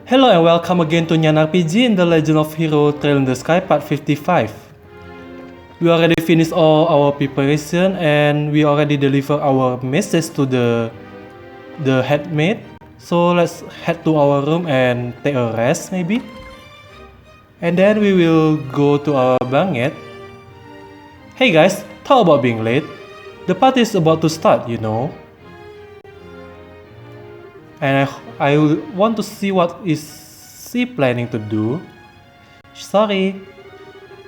Hello and welcome again to Nyan RPG in the Legend of Hero Trail in the Sky part 55. We already finished all our preparation and we already delivered our message to the headmate. So let's head to our room and take a rest maybe. And then we will go to our bangette. Hey guys, talk about being late. The party is about to start, you know. And I want to see what is she planning to do. Sorry,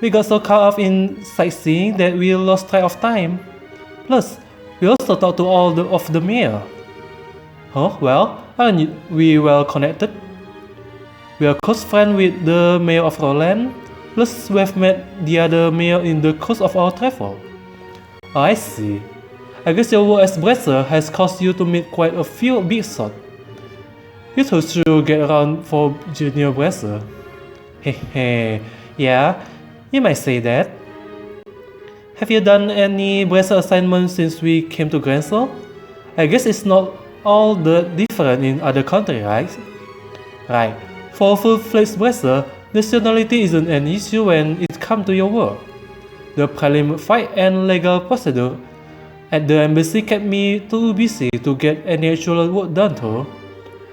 we got so caught up in sightseeing that we lost track of time. Plus, we also talked to all of the mayor. Oh, well, aren't we well connected? We are close friends with the mayor of Roland, plus we have met the other mayor in the course of our travel. Oh, I see. I guess your work as Bracer has caused you to meet quite a few big shots. You two should get around for Junior Bracer. Hehe, yeah, you might say that. Have you done any Bracer assignments since we came to Grancel? I guess it's not all that different in other countries, right? Right. For a full-fledged Bracer, nationality isn't an issue when it comes to your work. The prelim fight and legal procedure at the embassy kept me too busy to get any actual work done though.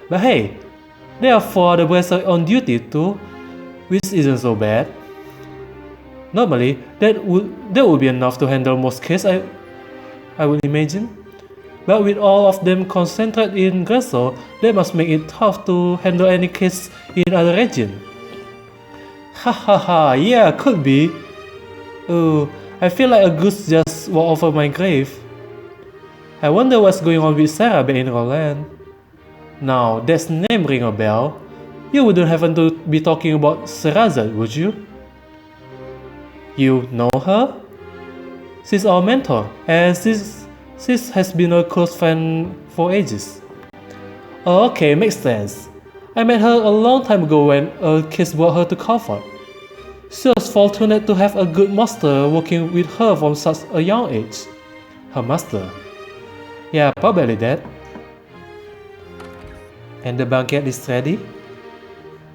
But hey, there are 4 other Bracer on duty too, which isn't so bad. Normally, that would be enough to handle most cases, I would imagine. But with all of them concentrated in Grancel, that must make it tough to handle any case in other regions. Hahaha, yeah, could be. Oh, I feel like a goose just walked over my grave. I wonder what's going on with Sarah back in Roland. Now, that name ring a bell. You wouldn't happen to be talking about Sherazade, would you? You know her? She's our mentor, and she has been a close friend for ages. Oh, okay, makes sense. I met her a long time ago when a case brought her to Comfort. She was fortunate to have a good master working with her from such a young age. Her master? Yeah, probably that. And the banquet is ready?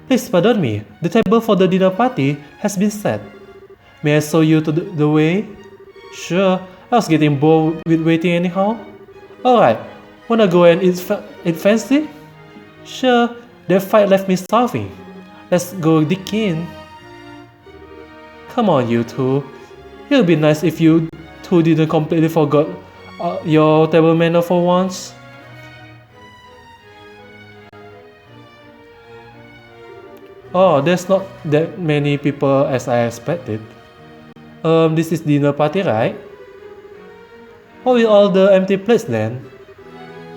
Please pardon me, the table for the dinner party has been set. May I show you to the way? Sure, I was getting bored with waiting anyhow. Alright, wanna go and eat fancy? Sure, that fight left me starving. Let's go dig in. Come on you two. It would be nice if you two didn't completely forget your table manner for once. Oh, there's not that many people as I expected. This is dinner party, right? What with all the empty plates then?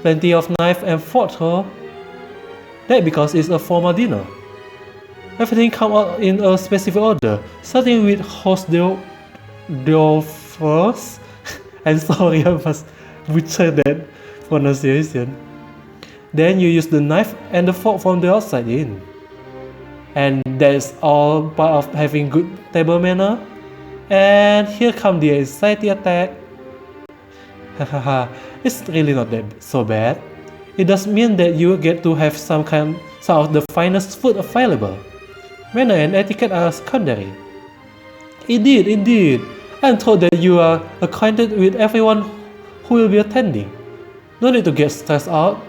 Plenty of knife and fork, huh? That because it's a formal dinner. Everything come out in a specific order, starting with host dough first. I'm sorry, I must butcher that pronunciation. Then you use the knife and the fork from the outside in. And that's all part of having good table manner. And here come the anxiety attack. Hahaha, it's really not that so bad. It does mean that you get to have some of the finest food available. Manner and etiquette are secondary. Indeed. I'm told that you are acquainted with everyone who will be attending. No need to get stressed out.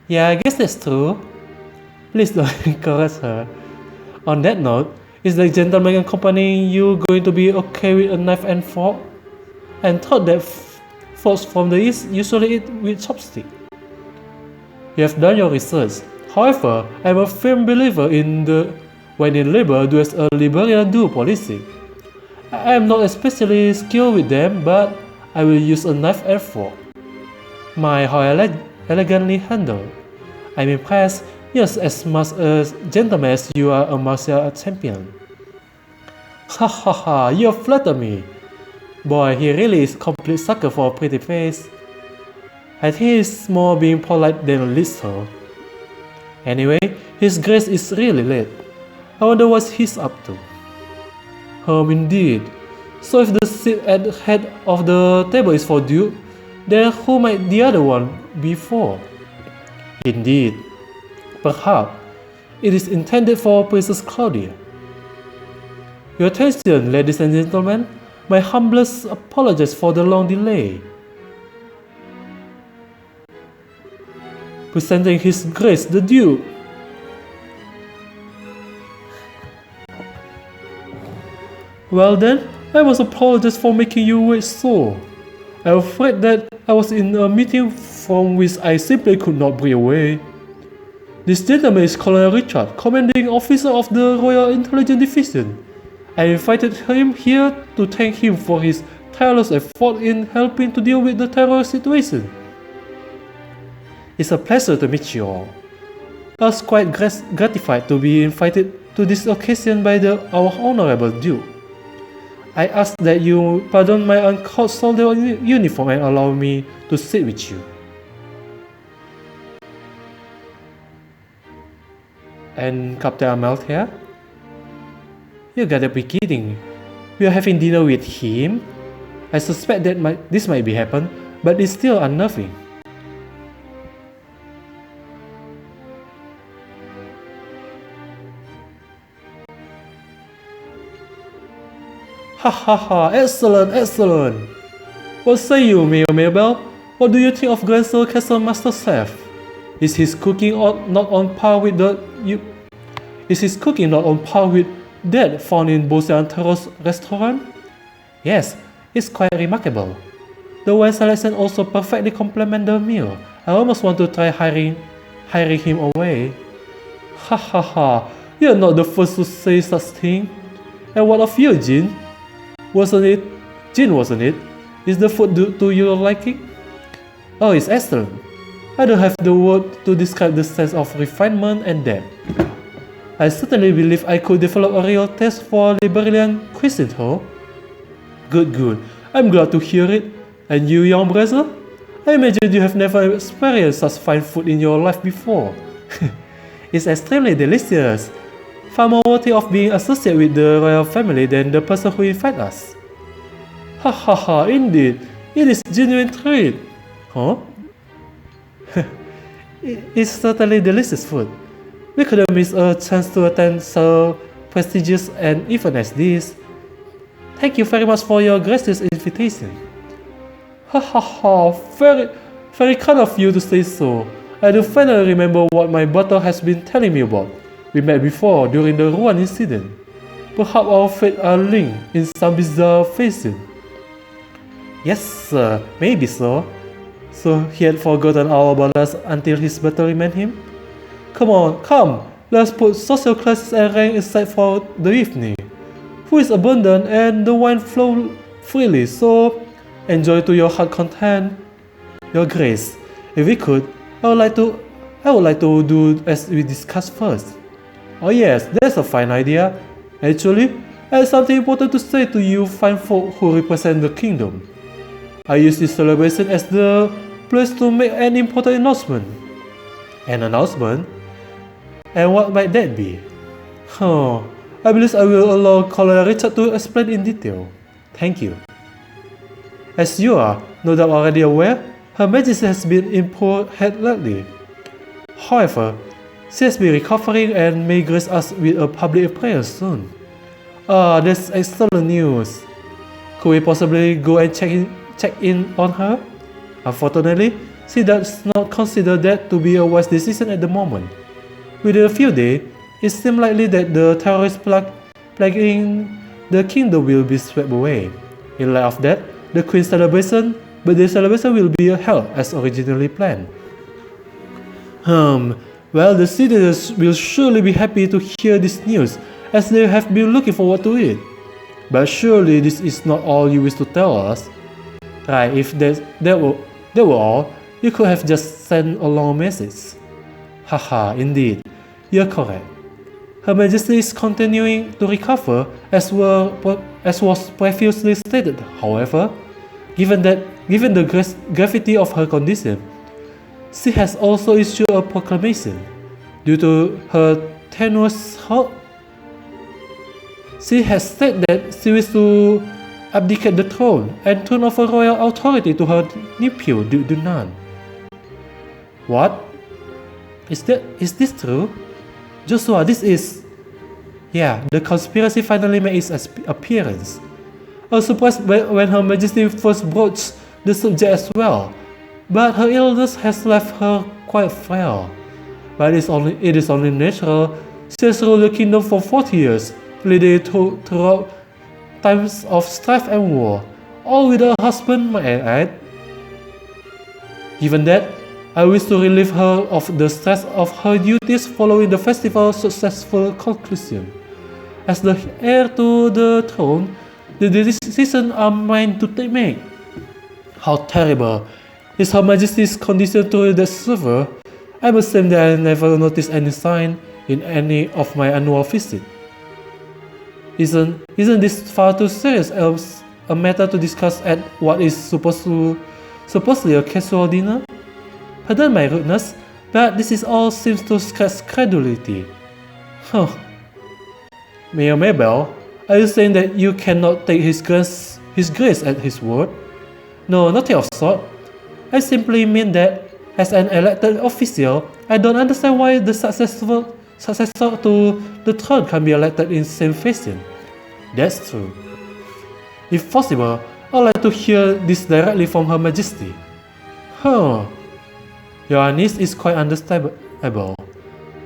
Yeah, I guess that's true. Please don't encourage her. On that note, is the gentleman accompanying you going to be okay with a knife and fork? And thought that folks from the East usually eat with chopstick. You have done your research. However, I'm a firm believer in when in labor, do as a liberal do policy. I am not especially skilled with them, but I will use a knife and fork. How elegantly handled. I'm impressed. Yes, as much a gentleman as you are a martial arts champion. Hahaha, you flatter me. Boy, he really is a complete sucker for a pretty face. I think he's more being polite than a lister. Anyway, his grace is really late. I wonder what he's up to. Indeed. So if the seat at the head of the table is for Duke, then who might the other one be for? Indeed. Perhaps It is intended for Princess Claudia. Your attention, ladies and gentlemen. My humblest apologies for the long delay. Presenting His Grace the Duke. Well then, I must apologize for making you wait so. I'm afraid that I was in a meeting from which I simply could not break away. This gentleman is Colonel Richard, commanding officer of the Royal Intelligence Division. I invited him here to thank him for his tireless effort in helping to deal with the terror situation. It's a pleasure to meet you all. I was quite gratified to be invited to this occasion by our Honorable Duke. I ask that you pardon my uncouth soldier uniform and allow me to sit with you. And Captain Amelt here? You gotta be kidding. We are having dinner with him? I suspect that this might be happen, but it's still unnerving. Ha ha ha, excellent, excellent. What say you, Mayor Maybell? What do you think of Grandson Castle Master Chef? Is his cooking not on par with that found in Bosantero's restaurant? Yes, it's quite remarkable. The wine selection also perfectly complements the meal. I almost want to try hiring him away. Ha ha ha, you're not the first to say such thing. And what of you, Jean? Wasn't it? Is the food to your liking? Oh, it's excellent. I don't have the word to describe the sense of refinement and depth. I certainly believe I could develop a real taste for Liberian cuisine, huh? Good. I'm glad to hear it. And you, young brother? I imagine you have never experienced such fine food in your life before. It's extremely delicious. Far more worthy of being associated with the royal family than the person who invited us. Ha ha ha, indeed. It is genuine treat. Huh? It's certainly delicious food. We couldn't miss a chance to attend so prestigious an event as this. Thank you very much for your gracious invitation. Ha ha ha, very kind of you to say so. I do finally remember what my butler has been telling me about. We met before during the Rouen incident. Perhaps our fates are linked in some bizarre fashion. Yes, sir, maybe so. So he had forgotten all about us until his butler reminded him? Come, let's put social classes and rank aside for the evening. Food is abundant and the wine flows freely, so enjoy to your heart content. Your Grace, if we could, I would like to do as we discussed first. Oh yes, that's a fine idea. Actually, I have something important to say to you fine folk who represent the kingdom. I use this celebration as the place to make an important announcement. An announcement? And what might that be? I believe I will allow Colonel Richard to explain in detail. Thank you. As you are no doubt already aware, Her Majesty has been in poor health lately. However, she has been recovering and may grace us with a public appearance soon. That's excellent news. Could we possibly go and check in on her? Unfortunately, she does not consider that to be a wise decision at the moment. Within a few days, it seems likely that the terrorist plaguing the kingdom will be swept away. In light of that, the Queen's celebration will be held as originally planned. Well, the citizens will surely be happy to hear this news, as they have been looking forward to it. But surely this is not all you wish to tell us. Right, if that were all, you could have just sent a long message. Haha, indeed, you're correct. Her Majesty is continuing to recover, as was previously stated. However, given the gravity of her condition, she has also issued a proclamation. Due to her tenuous health, she has said that she wishes to abdicate the throne and turn over royal authority to her nephew, Duke Dunan. What? Is this true? Joshua, this is... Yeah, the conspiracy finally made its appearance. I was surprised when Her Majesty first broached the subject as well, but her illness has left her quite frail. But it is only natural. She has ruled the kingdom for 40 years, leading it throughout times of strife and war, all with her husband, might I add. Given that, I wish to relieve her of the stress of her duties following the festival's successful conclusion. As the heir to the throne, the decisions are mine to make. How terrible is Her Majesty's condition to the server? I must say that I never noticed any sign in any of my annual visits. Isn't this far too serious as a matter to discuss at what is supposedly a casual dinner? Pardon my rudeness, but this is all seems to scratch credulity. Huh. Mayor Mabel, are you saying that you cannot take his grace at his word? No, nothing of sort. I simply mean that, as an elected official, I don't understand why the successor to the throne can be elected in the same fashion. That's true. If possible, I'd like to hear this directly from Her Majesty. Huh. Your unease is quite understandable,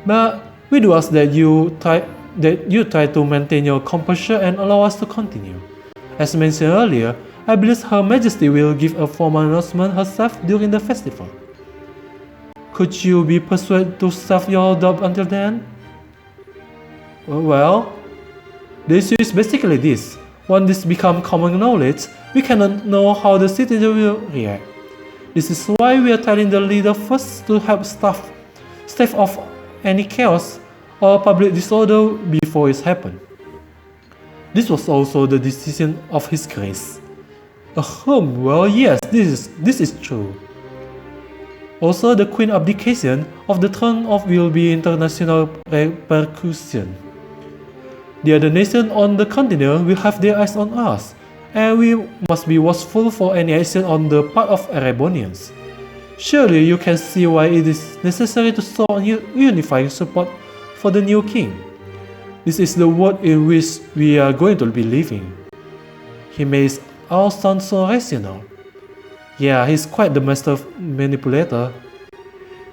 but we do ask that you try to maintain your composure and allow us to continue. As mentioned earlier, I believe Her Majesty will give a formal announcement herself during the festival. Could you be persuaded to serve your job until then? Well, the issue is basically this. Once this becomes common knowledge, we cannot know how the citizens will react. This is why we are telling the leader first to help stave off any chaos or public disorder before it happens. This was also the decision of His Grace. Well, yes, this is true. Also, the Queen's abdication of the throne will be international repercussion. The other nations on the continent will have their eyes on us, and we must be watchful for any action on the part of Erebonians. Surely you can see why it is necessary to show unifying support for the new king. This is the world in which we are going to be living. He makes all sound so rational. Yeah, he's quite the master manipulator.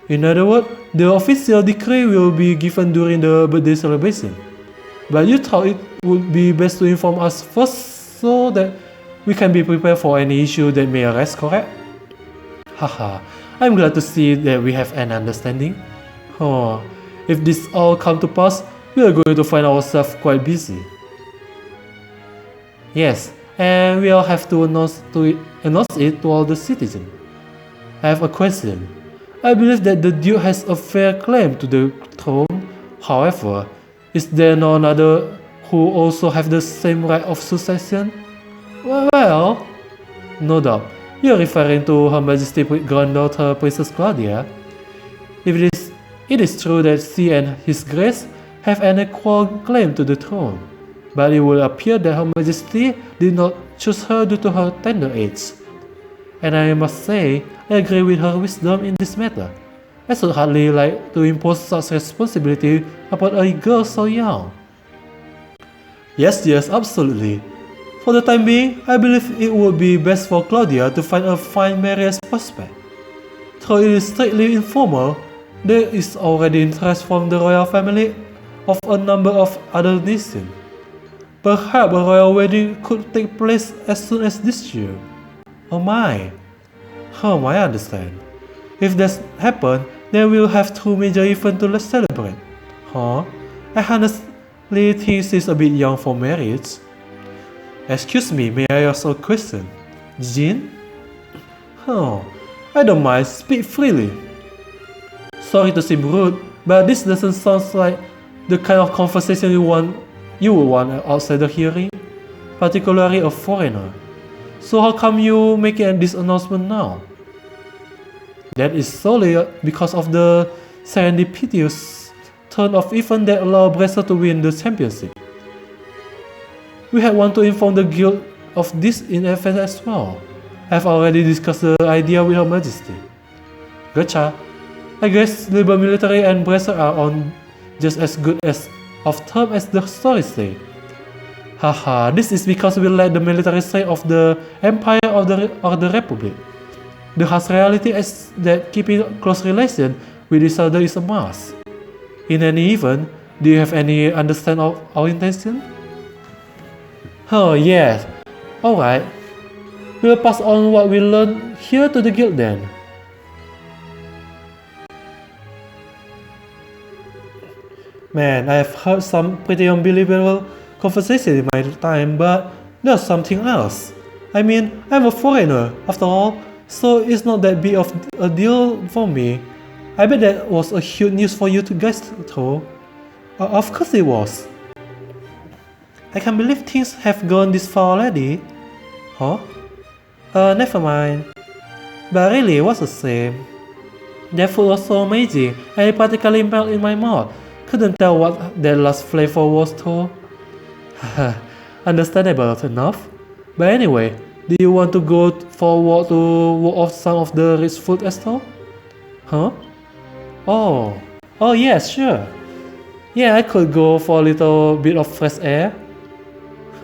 In other words, the official decree will be given during the birthday celebration. But you thought it would be best to inform us first so that we can be prepared for any issue that may arise, correct? Haha, I'm glad to see that we have an understanding. If this all comes to pass, we are going to find ourselves quite busy. Yes, and we'll have to announce it to all the citizens. I have a question. I believe that the Duke has a fair claim to the throne. However, is there no another who also have the same right of succession? Well, no doubt. You're referring to Her Majesty's granddaughter, Princess Claudia. If it is true that she and His Grace have an equal claim to the throne, but it will appear that Her Majesty did not choose her due to her tender age. And I must say, I agree with her wisdom in this matter. I should hardly like to impose such responsibility upon a girl so young. Yes, absolutely. For the time being, I believe it would be best for Claudia to find a fine marriage prospect. Though it is strictly informal, there is already interest from the royal family of a number of other nations. Perhaps a royal wedding could take place as soon as this year. Oh my. I understand. If that happens, then we'll have two major events to celebrate. I honestly think she's a bit young for marriage. Excuse me, may I ask a question? Jean? I don't mind, speak freely. Sorry to seem rude, but this doesn't sound like the kind of conversation you would want outside the hearing, particularly a foreigner. So how come you making this announcement now? That is solely because of the serendipitous turn of events that allowed Bresser to win the championship. We had want to inform the guild of this in advance as well. I have already discussed the idea with Her Majesty. Gotcha. I guess Liberal Military and Bresser are on just as good as of term as the stories say. Haha, this is because we let the military side of the Empire or the Republic. The harsh reality is that keeping close relation with each other is a must. In any event, do you have any understanding of our intention? Oh yes, alright. We'll pass on what we learned here to the guild then. Man, I have heard some pretty unbelievable conversation in my time, but there's something else. I mean, I'm a foreigner, after all, so it's not that big of a deal for me. I bet that was a huge news for you two guys though. Of course it was. I can't believe things have gone this far already. Huh? Never mind. But really, it was the same. That food was so amazing, and it practically melted in my mouth. Couldn't tell what that last flavor was though. Understandable enough. But anyway, do you want to go for a walk to walk off some of the rich food as well? Huh? Oh yes, sure. Yeah, I could go for a little bit of fresh air.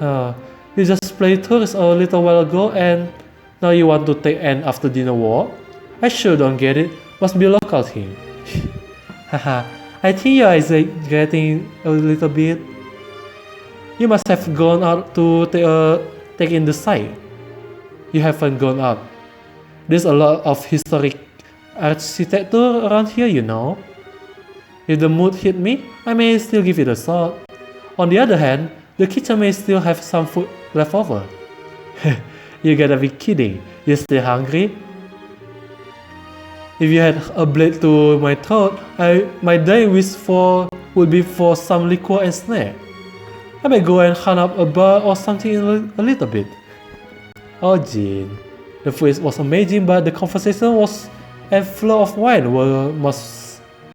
You just played tourist a little while ago and now you want to take an after dinner walk? I sure don't get it. Must be a local thing. Haha, I think you are exaggerating a little bit. You must have gone out to take in the sight. You haven't gone out. There's a lot of historic architecture around here, you know. If the mood hit me, I may still give it a shot. On the other hand, the kitchen may still have some food left over. You gotta be kidding. You still hungry? If you had a blade to my throat, my dying wish would be for some liquor and snack. I may go and hunt up a bar or something in a little bit. Oh Jean, the food was amazing, but the conversation and flow of wine were much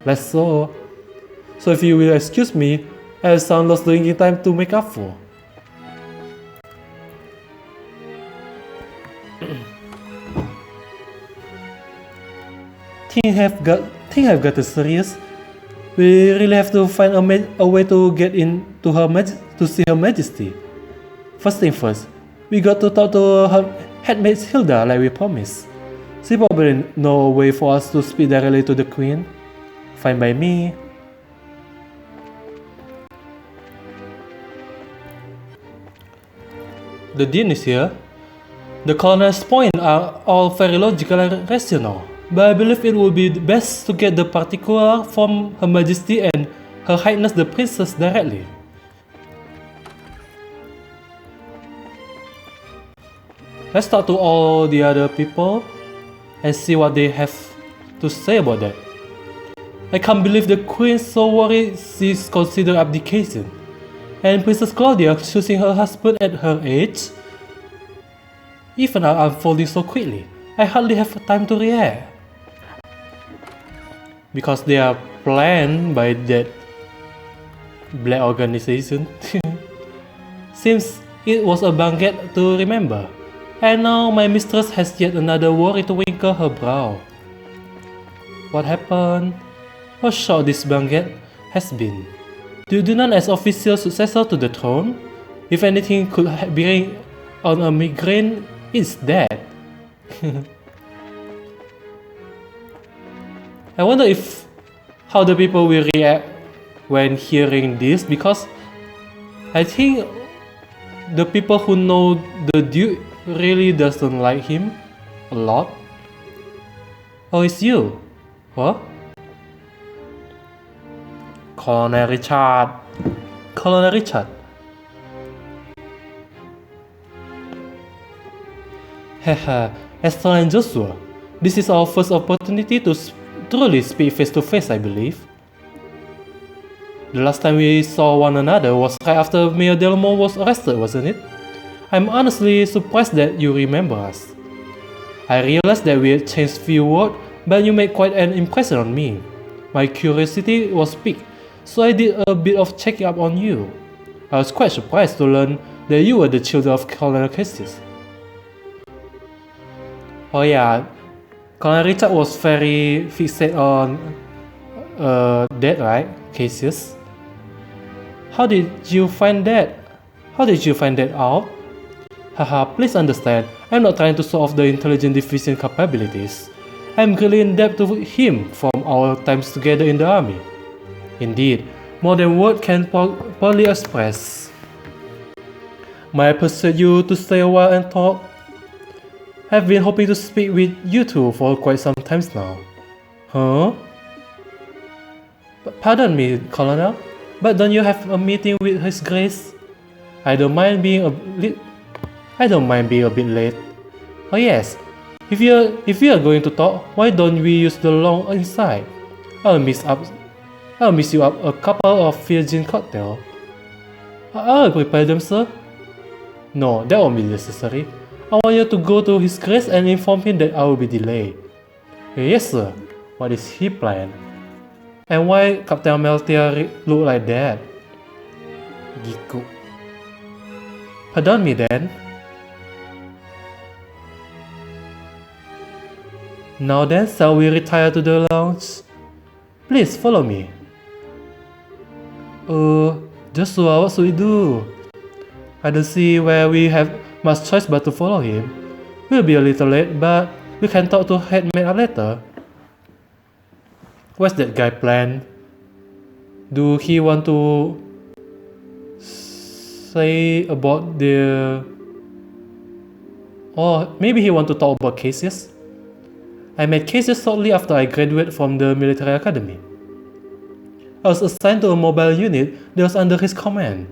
less so. So if you will excuse me, I have some lost drinking time to make up for. Things have gotten serious. We really have to find a way to get in to see Her Majesty. First thing first, we got to talk to her headmaid Hilda like we promised. She probably know a way for us to speak directly to the Queen. Fine by me. The Dean is here. The Colonel's points are all very logical and rational, but I believe it would be best to get the particular from Her Majesty and Her Highness the Princess directly. Let's talk to all the other people and see what they have to say about that. I can't believe the Queen's so worried she's considered abdication. And Princess Claudia choosing her husband at her age? Even are unfolding so quickly, I hardly have time to react. Because they are planned by that black organization. Seems it was a banquet to remember. And now my mistress has yet another worry to wrinkle her brow. What happened? How short this banquet has been. Do none as official successor to the throne? If anything could bring on a migraine, it's that. I wonder how the people will react when hearing this, because I think the people who know the Duke really doesn't like him a lot. Oh, it's you. What? Colonel Richard. Colonel Richard. Haha, Esther and Joshua. This is our first opportunity to truly speak face to face, I believe. The last time we saw one another was right after Mayor Delmo was arrested, wasn't it? I'm honestly surprised that you remember us. I realized that we had changed few words, but you made quite an impression on me. My curiosity was piqued, so I did a bit of checking up on you. I was quite surprised to learn that you were the children of Colonel Cassis. Oh yeah, Colonel Richard was very fixated on That right, Cassius? How did you find that? How did you find that out? Haha, please understand, I'm not trying to show off the intelligent division capabilities. I'm really in debt to him from our times together in the army. Indeed, more than word can poorly express. May I persuade you to stay a while and talk? I've been hoping to speak with you two for quite some times now. Huh? Pardon me, Colonel, but don't you have a meeting with His Grace? I don't mind being a bit late. Oh yes, if you are going to talk, why don't we use the lawn inside? I'll mix you up a couple of virgin cocktails. I'll prepare them, sir. No, that won't be necessary. I want you to go to His Grace and inform him that I will be delayed. Yes, sir. What is he plan? And why Captain Meltier look like that? Giku. Pardon me then. Now then, shall we retire to the lounge? Please follow me. Joshua, what should we do? I don't see where we have much choice but to follow him. We'll be a little late, but we can talk to headmate later. What's that guy plan? Do he want to say about the... Or maybe he want to talk about Cassius? I met Cassius shortly after I graduated from the military academy. I was assigned to a mobile unit that was under his command,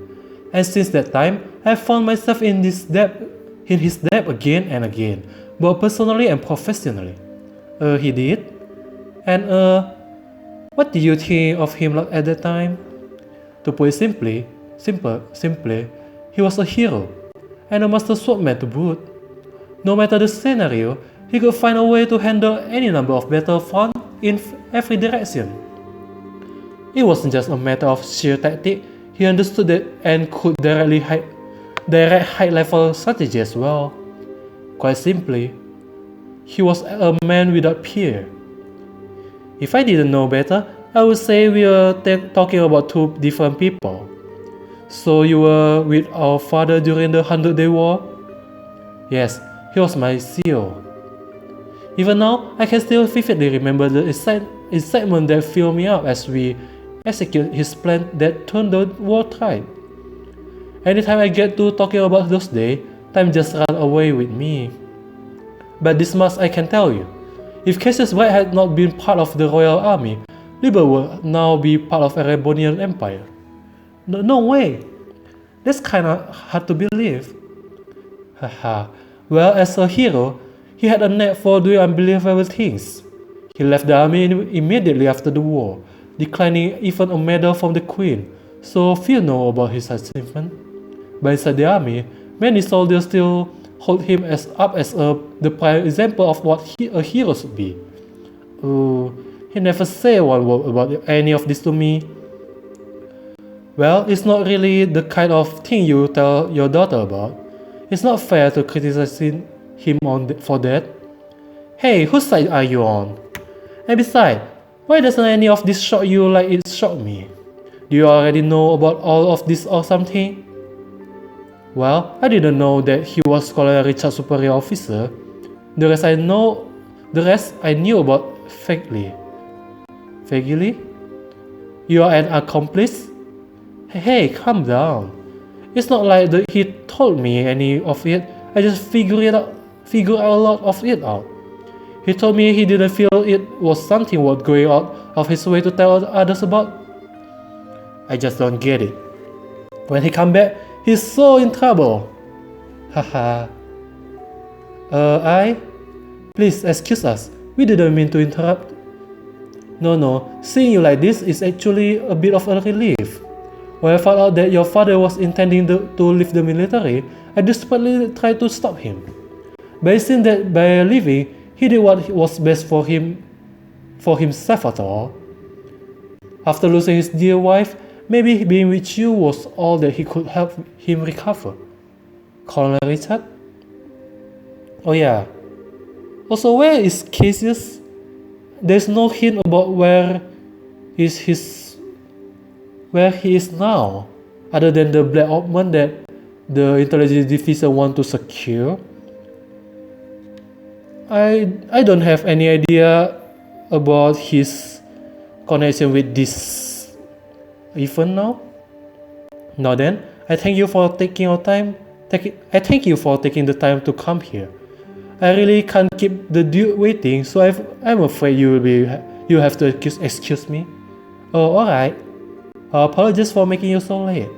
and since that time, I found myself in his debt again and again, both personally and professionally. He did? And what did you think of him at that time? To put it simply, he was a hero, and a master swordsman to boot. No matter the scenario, he could find a way to handle any number of battlefronts in every direction. It wasn't just a matter of sheer tactic, he understood that and could direct high-level strategy as well. Quite simply, he was a man without peer. If I didn't know better, I would say we were talking about two different people. So you were with our father during the 100-Day War? Yes, he was my CEO. Even now, I can still vividly remember the excitement that filled me up as we execute his plan that turned the war tide. Anytime I get to talking about those days, time just ran away with me. But this much I can tell you. If Cassius White had not been part of the Royal Army, Liber would now be part of Erebonian Empire. No way! That's kinda hard to believe. Haha. Well, as a hero, he had a knack for doing unbelievable things. He left the army immediately after the war, declining even a medal from the Queen, so few know about his achievement. But inside the army, many soldiers still hold him up as the prime example of what a hero should be. He never said one word about any of this to me. Well, it's not really the kind of thing you tell your daughter about. It's not fair to criticize him for that. Hey, whose side are you on? And besides, why doesn't any of this shock you like it shocked me? Do you already know about all of this or something? Well, I didn't know that he was Colonel Richard's superior officer. The rest I knew about vaguely. Vaguely? You are an accomplice? Hey, calm down. It's not like he told me any of it. I just figured a lot of it out. He told me he didn't feel it was something worth going out of his way to tell others about. I just don't get it. When he come back, he's so in trouble. Haha. Please excuse us. We didn't mean to interrupt. No, seeing you like this is actually a bit of a relief. When I found out that your father was intending to leave the military, I desperately tried to stop him. But it seemed that by leaving, he did what was best for himself after all. After losing his dear wife, maybe being with you was all that he could help him recover. Colonel Richard? Oh yeah. Also, where is Cassius? There's no hint about where is his where he is now, other than the black ointment that the intelligence division want to secure? I don't have any idea about his connection with this event now. Now then, I thank you for taking your time. I thank you for taking the time to come here. I really can't keep the dude waiting, so I'm afraid you have to excuse me. Oh, alright. Apologies for making you so late.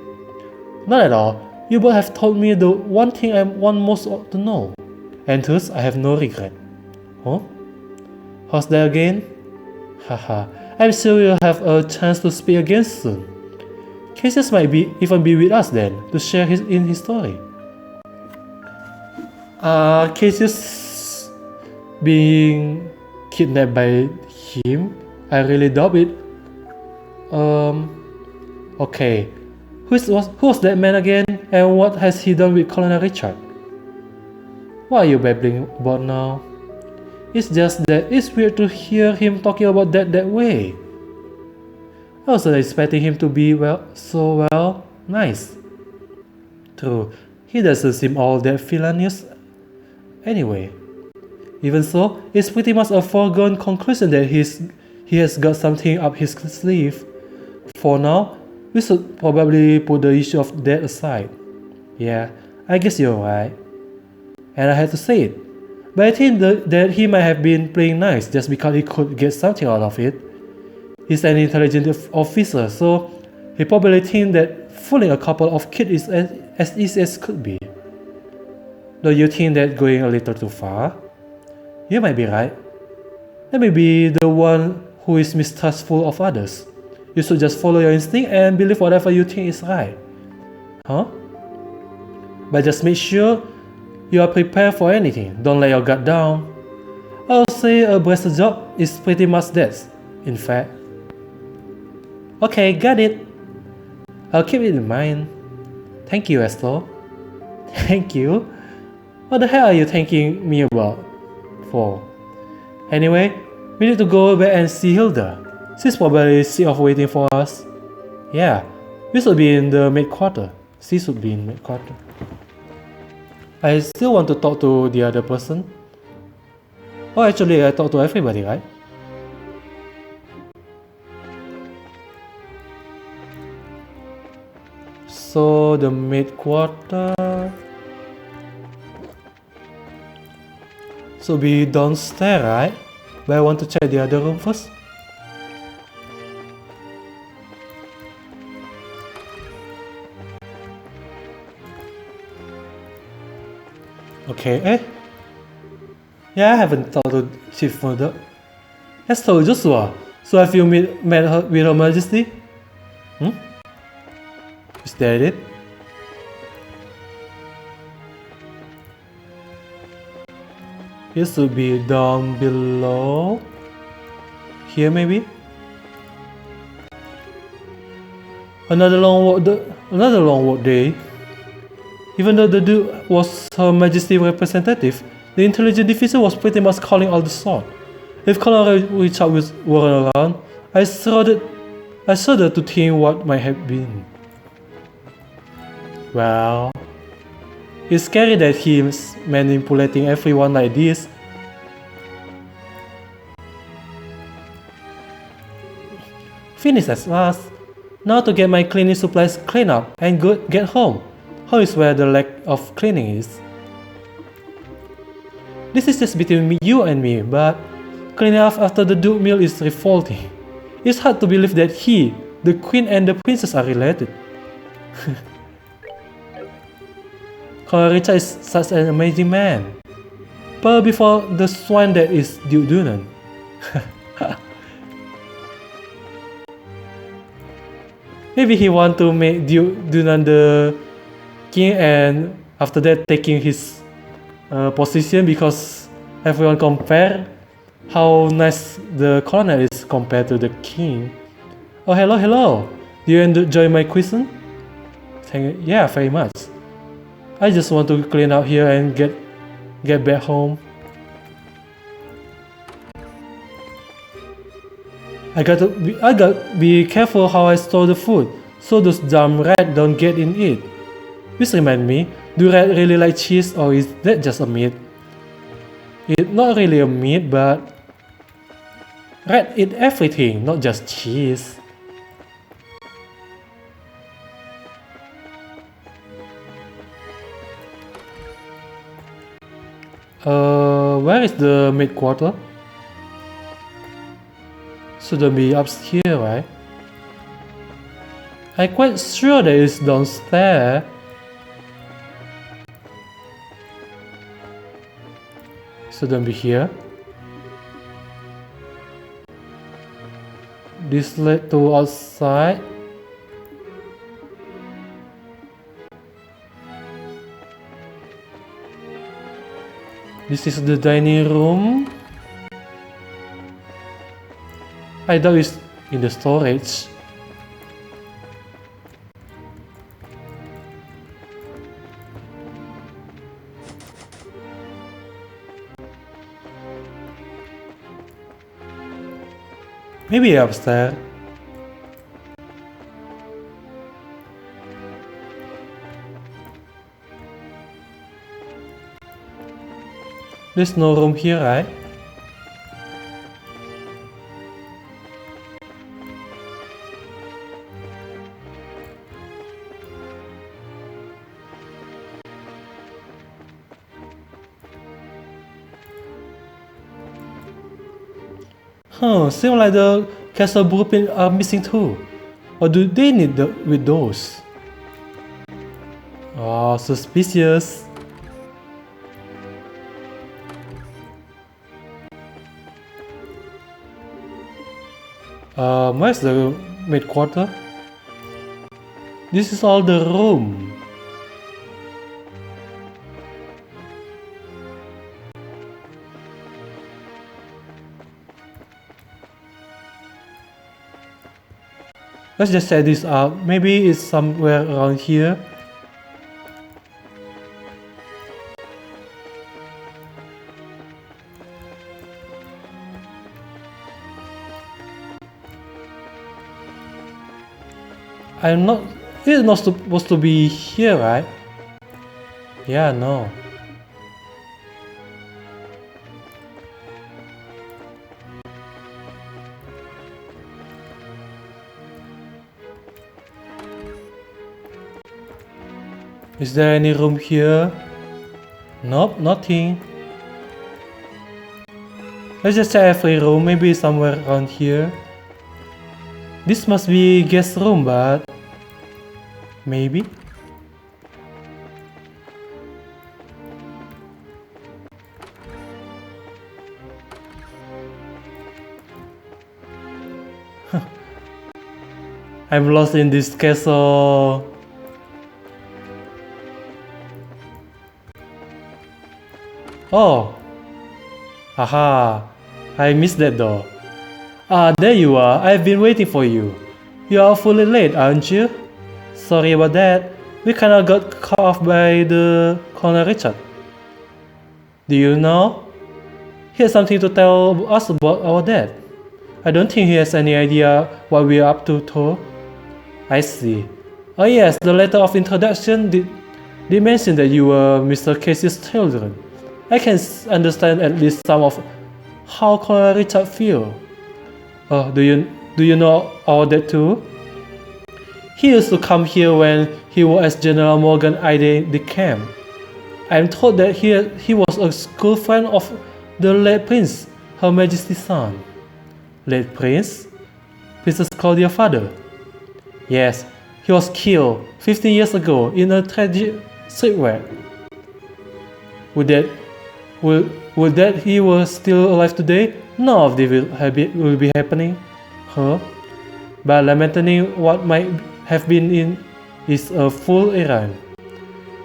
Not at all. You both have told me the one thing I want most to know, and thus I have no regret. Huh? How's that again? Haha. I'm sure you'll have a chance to speak again soon. Cassius might even be with us then, to share in his story. Cassius being kidnapped by him? I really doubt it. Okay. Who was that man again, and what has he done with Colonel Richard? What are you babbling about now? It's just that it's weird to hear him talking about that way. I wasn't expecting him to be so nice. True, he doesn't seem all that villainous anyway. Even so, it's pretty much a foregone conclusion that he has got something up his sleeve. For now, we should probably put the issue of that aside. Yeah, I guess you're right. And I had to say it. But I think that he might have been playing nice just because he could get something out of it. He's an intelligent officer, so he probably thinks that fooling a couple of kids is as easy as could be. Don't you think that's going a little too far? You might be right. Let me be the one who is mistrustful of others. You should just follow your instinct and believe whatever you think is right. Huh? But just make sure you are prepared for anything. Don't let your guard down. I'll say a bracer job is pretty much that, in fact. Okay, got it. I'll keep it in mind. Thank you, Esther. Thank you? What the hell are you thanking me for? Anyway, we need to go back and see Hilda. She's probably sick of waiting for us. Yeah, we should be in the maid quarter. She should be in maid quarter. I still want to talk to the other person. Oh, actually, I talk to everybody, right? So the maid quarter should be downstairs, right? But I want to check the other room first. Okay, yeah, I haven't talked to Chief Murder. That's told Joshua. So have you met her with Her Majesty? Is that it? It should be down below. Here maybe? Another long work day. Even though the dude was Her Majesty's representative, the intelligence division was pretty much calling all the shots. If Colonel Richard weren't around, I shuddered to think what might have been. Well, it's scary that he's manipulating everyone like this. Finished at last. Now to get my cleaning supplies cleaned up and get home. Home is where the lack of cleaning is. This is just between you and me, but cleaning up after the Duke meal is revolting. It's hard to believe that he, the Queen and the Princess are related. Colonel Richard is such an amazing man. But before the swine that is Duke Dunan. Maybe he want to make Duke Dunan the king and after that taking his position because everyone compare how nice the colonel is compared to the king. Oh, hello. Do you enjoy my cuisine? Yeah, very much. I just want to clean out here and get back home. I got be careful how I store the food, so those dumb rats don't get in it. Which remind me, do rats really like cheese or is that just a myth? It's not really a myth, but rats eat everything, not just cheese. Where is the maid quarter? Shouldn't be upstairs, right? I'm quite sure that it's downstairs. Shouldn't be here. This led to outside. This is the dining room. I doubt it's in the storage. Maybe upstairs. There's no room here, right? Seems like the castle blueprint are missing too. Or do they need the windows? Oh, suspicious. Where's the maid quarter? This is all the room. Let's just set this up. Maybe it's somewhere around here. It's not supposed to be here, right? Yeah, no. Is there any room here? Nope, nothing. Let's just check every room, maybe somewhere around here. This must be guest room, but maybe. I'm lost in this castle. Oh, haha, I missed that door. Ah, there you are. I've been waiting for you. You are fully late, aren't you? Sorry about that. We kinda got caught off by the Colonel Richard. Do you know? He has something to tell us about our dad. I don't think he has any idea what we're up to, though. I see. Oh yes, the letter of introduction did mention that you were Mr. Casey's children. I can understand at least some of how Colonel Richard feels. Oh, do you know all that too? He used to come here when he was as General Morgan ID the camp. I'm told that he was a school friend of the late Prince, Her Majesty's son. Late Prince? Princess Claudia's father? Yes, he was killed 15 years ago in a tragic shipwreck. Would that he was still alive today? None of this will be happening. Huh? But lamenting what might have been in is a fool errand.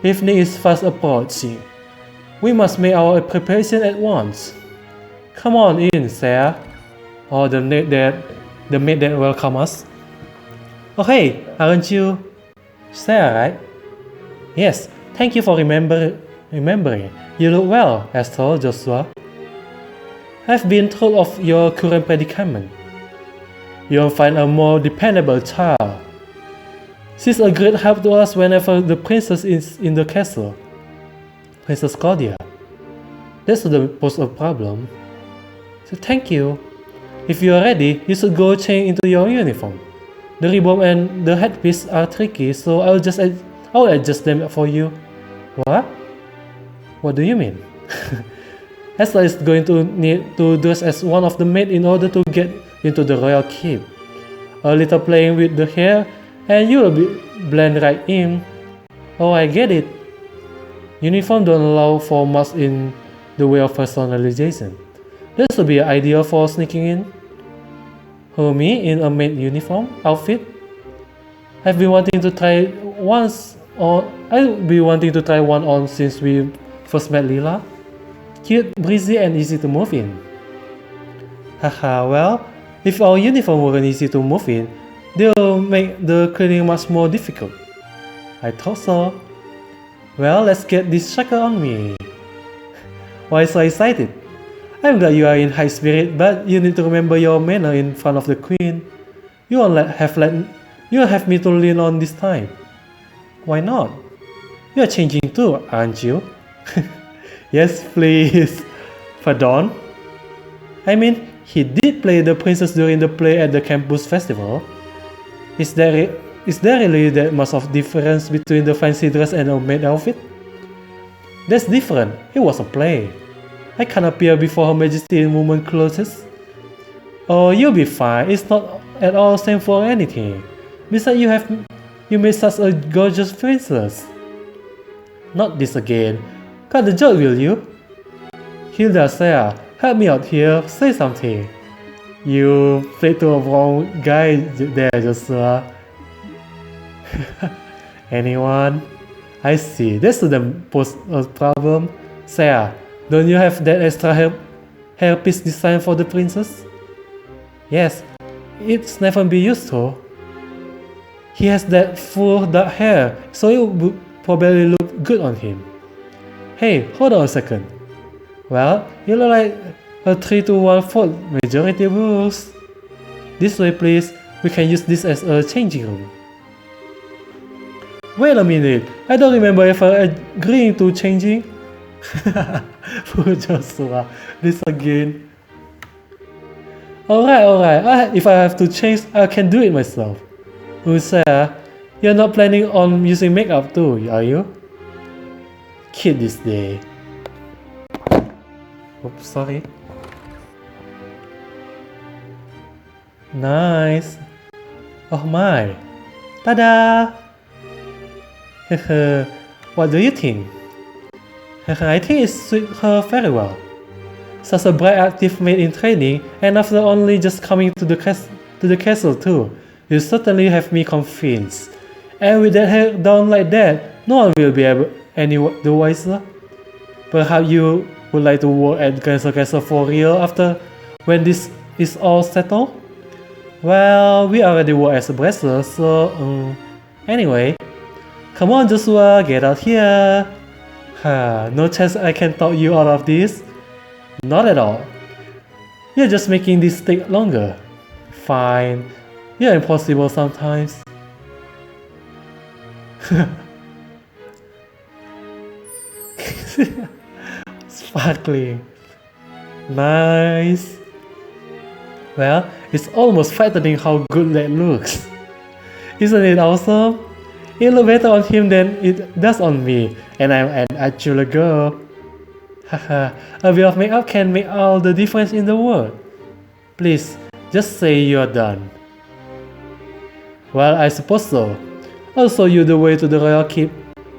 Evening is fast approaching. We must make our preparation at once. Come on in, Sarah. Oh, the maid that welcome us. Oh hey, aren't you Sarah, right? Yes, thank you for remembering. You look well, Esther, Joshua. I've been told of your current predicament. You'll find a more dependable child. She's a great help to us whenever the princess is in the castle. Princess Claudia. That shouldn't pose a problem. So thank you. If you are ready, you should go change into your uniform. The ribbon and the headpiece are tricky, so I'll adjust them for you. What? What do you mean? Esther is going to need to dress as one of the maids in order to get into the royal keep. A little playing with the hair, and you will blend right in. Oh, I get it. Uniform don't allow for much in the way of personalization. This would be ideal for sneaking in. Who, me in a maid uniform outfit? I've been wanting to try one on since we first met Lila. Cute, breezy, and easy to move in. Haha, well, if our uniform weren't easy to move in, they'll make the cleaning much more difficult. I thought so. Well, let's get this shaker on me. Why so excited? I'm glad you are in high spirit, but you need to remember your manner in front of the queen. You won't have me to lean on this time. Why not? You're changing too, aren't you? Yes, please. Pardon? I mean, he did play the princess during the play at the campus festival. Is there really that much of difference between the fancy dress and a maid outfit? That's different. It was a play. I can't appear before Her Majesty in woman clothes. Oh, you'll be fine. It's not at all shameful or anything. Besides, you made such a gorgeous princess. Not this again. Cut the joke, will you? Hilda, Sarah, help me out here. Say something. You played to a wrong guy there, Joshua. Anyone? I see. That shouldn't pose a problem. Sarah, don't you have that extra hairpiece designed for the princess? Yes, it's never been used to. He has that full dark hair, so it would probably look good on him. Hey, hold on a second. Well, you look like a 3 to 1 vote majority rules. This way, please. We can use this as a changing room. Wait a minute. I don't remember ever agreeing to changing. Poor Joshua. This again. Alright. If I have to change, I can do it myself. Sarah, you're not planning on using makeup too, are you? Kid this day. Oops, sorry. Nice. Oh my. Tada! What do you think? I think it suits her very well. Such a bright active maid in training, and after only just coming to the castle too. You certainly have me convinced. And with that hair down like that, no one will be any the wiser. Perhaps you would like to work at Castle for real after when this is all settled? Well, we already work as a wrestler, so anyway. Come on Joshua, get out here. No chance I can talk you out of this? Not at all. You're just making this take longer. Fine. You're impossible sometimes. Sparkling. Nice. Well, it's almost frightening how good that looks. Isn't it awesome? It looks better on him than it does on me, and I'm an actual girl. Haha, a bit of makeup can make all the difference in the world. Please, just say you're done. Well, I suppose so. I'll show you the way to the royal keep.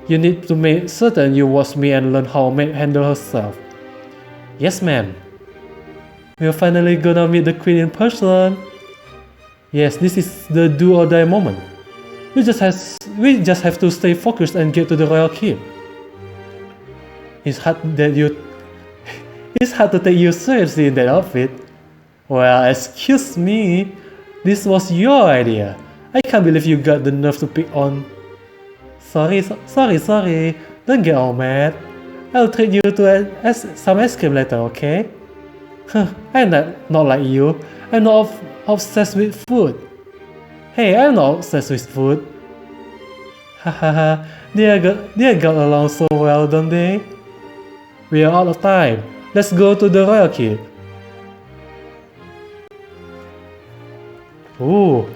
You need to make certain you watch me and learn how a maid handles herself. Yes, ma'am. We're finally gonna meet the queen in person. Yes, this is the do or die moment. We just have to stay focused and get to the royal keep. It's hard to take you seriously in that outfit. Well, excuse me. This was your idea. I can't believe you got the nerve to pick on. Sorry. Don't get all mad. I'll treat you to some ice cream later, okay? I'm not like you. I'm not obsessed with food. Hey, I'm not obsessed with food. Hahaha, they got along so well, don't they? We are out of time. Let's go to the Royal Keep. Ooh.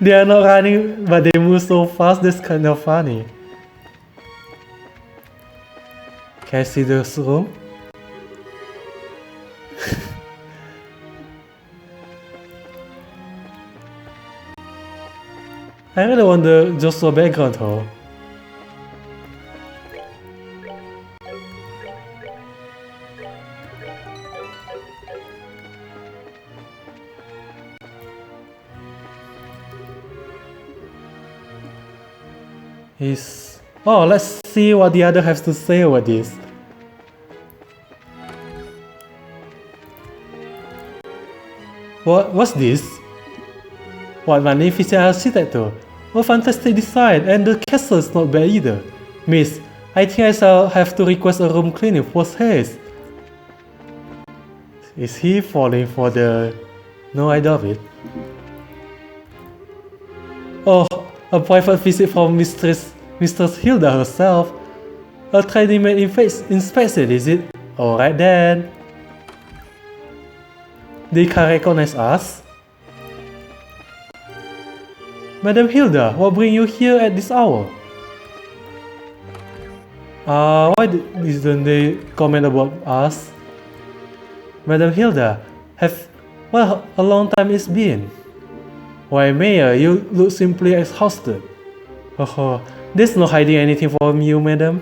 They are not running, but they move so fast, that's kind of funny. Can I see this room? I really wonder Joshua's background though. Oh, let's see what the other has to say about this. What's this? What magnificent architecture! What fantastic design, and the castle is not bad either. Miss, I think I shall have to request a room cleaning post haste. Is he falling for the... No, I doubt it. Oh, a private visit from Mistress Hilda herself. A tiny maid inspection, is it? Alright then. They can't recognize us? Madam Hilda, what brings you here at this hour? Why didn't they comment about us? Madam Hilda, what a long time it's been. Why, Mayor, you look simply exhausted. Oh, there's no hiding anything from you, madam.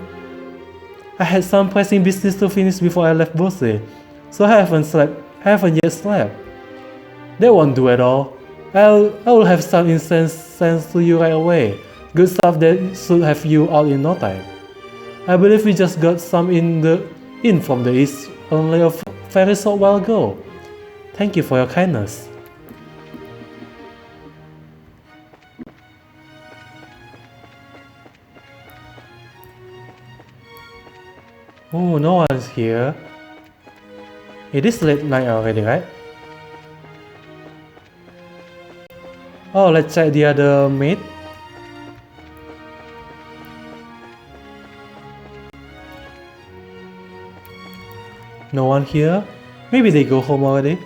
I had some pressing business to finish before I left Bose, so I haven't yet slept. That won't do at all. I will have some incense sent to you right away. Good stuff that should have you out in no time. I believe we just got some in from the east only a very short while ago. Thank you for your kindness. Oh, no one's here. It is late night already, right? Oh, let's check the other maid. No one here? Maybe they go home already.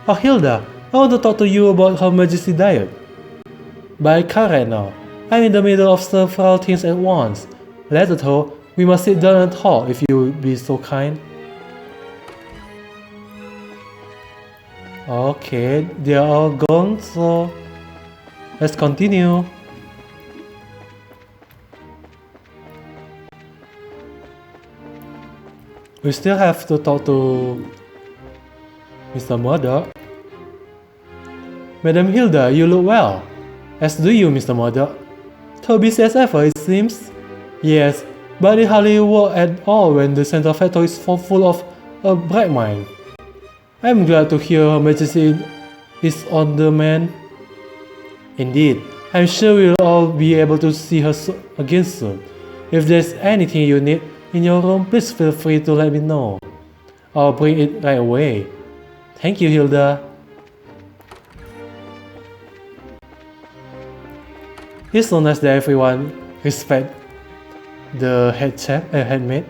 Oh, Hilda, I want to talk to you about Her Majesty's diet. But I can't right now. I'm in the middle of several things at once. Later though, we must sit down and talk if you would be so kind. Okay, they are all gone, so let's continue. We still have to talk to Mr. Murdoch. Madam Hilda, you look well. As do you, Mr. Murdoch. So busy as ever, it seems. Yes, but it hardly works at all when the central factory is full of a bright mind. I'm glad to hear Her Majesty is on the mend. Indeed, I'm sure we'll all be able to see her again soon. If there's anything you need in your room, please feel free to let me know. I'll bring it right away. Thank you, Hilda. It's so nice that everyone respects the head chef and head maid.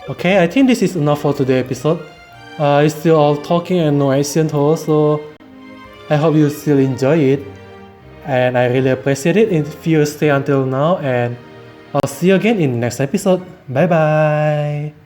Okay, I think this is enough for today's episode. It's still all talking and no action though, so I hope you still enjoy it. And I really appreciate it if you stay until now, and I'll see you again in the next episode. Bye bye!